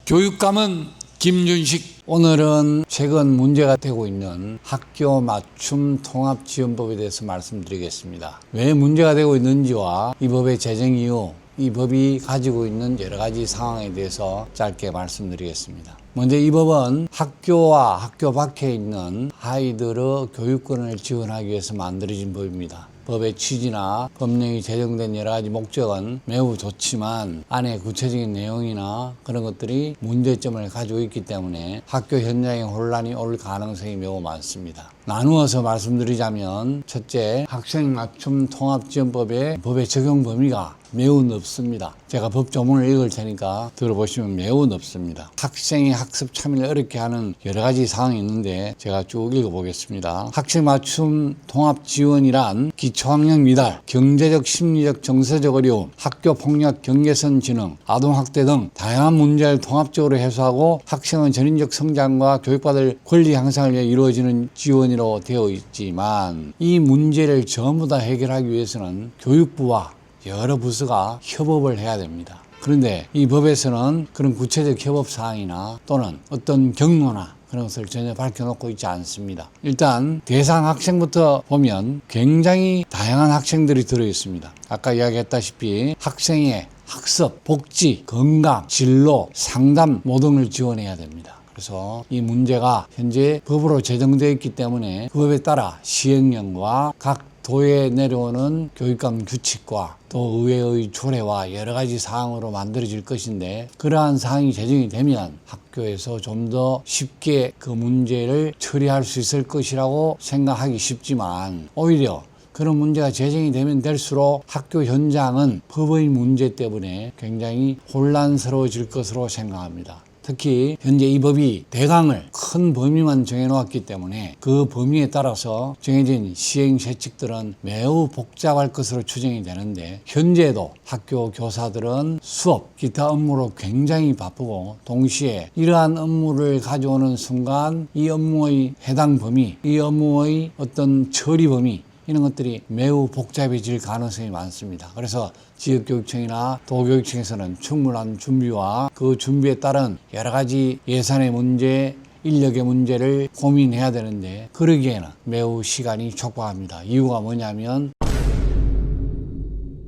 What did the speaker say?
교육감은 김준식. 오늘은 최근 문제가 되고 있는 학교 맞춤 통합지원법에 대해서 말씀드리겠습니다. 왜 문제가 되고 있는지와 이 법의 제정 이유, 이 법이 가지고 있는 여러 가지 상황에 대해서 짧게 말씀드리겠습니다. 먼저 이 법은 학교와 학교 밖에 있는 아이들의 교육권을 지원하기 위해서 만들어진 법입니다. 법의 취지나 법령이 제정된 여러 가지 목적은 매우 좋지만 안에 구체적인 내용이나 그런 것들이 문제점을 가지고 있기 때문에 학교 현장에 혼란이 올 가능성이 매우 많습니다. 나누어서 말씀드리자면, 첫째, 학생 맞춤 통합지원법의 법의 적용 범위가 매우 넓습니다. 제가 법 조문을 읽을 테니까 들어보시면 매우 넓습니다. 학생의 학습 참여를 어렵게 하는 여러 가지 사항이 있는데 제가 쭉 읽어보겠습니다. 학생 맞춤 통합 지원이란 기초학력 미달, 경제적, 심리적, 정서적 어려움, 학교 폭력, 경계선 진흥, 아동학대 등 다양한 문제를 통합적으로 해소하고 학생의 전인적 성장과 교육받을 권리 향상을 위해 이루어지는 지원이라고 되어 있지만, 이 문제를 전부 다 해결하기 위해서는 교육부와 여러 부서가 협업을 해야 됩니다. 그런데 이 법에서는 그런 구체적 협업 사항이나 또는 어떤 경로나 그런 것을 전혀 밝혀놓고 있지 않습니다. 일단 대상 학생부터 보면 굉장히 다양한 학생들이 들어있습니다. 아까 이야기했다시피 학생의 학습, 복지, 건강, 진로, 상담 모든을 지원해야 됩니다. 그래서 이 문제가 현재 법으로 제정되어 있기 때문에 그 법에 따라 시행령과 각 도에 내려오는 교육감 규칙과 또 의회의 조례와 여러 가지 사항으로 만들어질 것인데, 그러한 사항이 제정이 되면 학교에서 좀 더 쉽게 그 문제를 처리할 수 있을 것이라고 생각하기 쉽지만, 오히려 그런 문제가 제정이 되면 될수록 학교 현장은 법의 문제 때문에 굉장히 혼란스러워질 것으로 생각합니다. 특히 현재 이 법이 대강을 큰 범위만 정해놓았기 때문에 그 범위에 따라서 정해진 시행세칙들은 매우 복잡할 것으로 추정이 되는데, 현재도 학교 교사들은 수업, 기타 업무로 굉장히 바쁘고, 동시에 이러한 업무를 가져오는 순간 이 업무의 해당 범위, 이 업무의 어떤 처리 범위, 이런 것들이 매우 복잡해질 가능성이 많습니다. 그래서 지역교육청이나 도교육청에서는 충분한 준비와 그 준비에 따른 여러 가지 예산의 문제, 인력의 문제를 고민해야 되는데, 그러기에는 매우 시간이 촉박합니다. 이유가 뭐냐면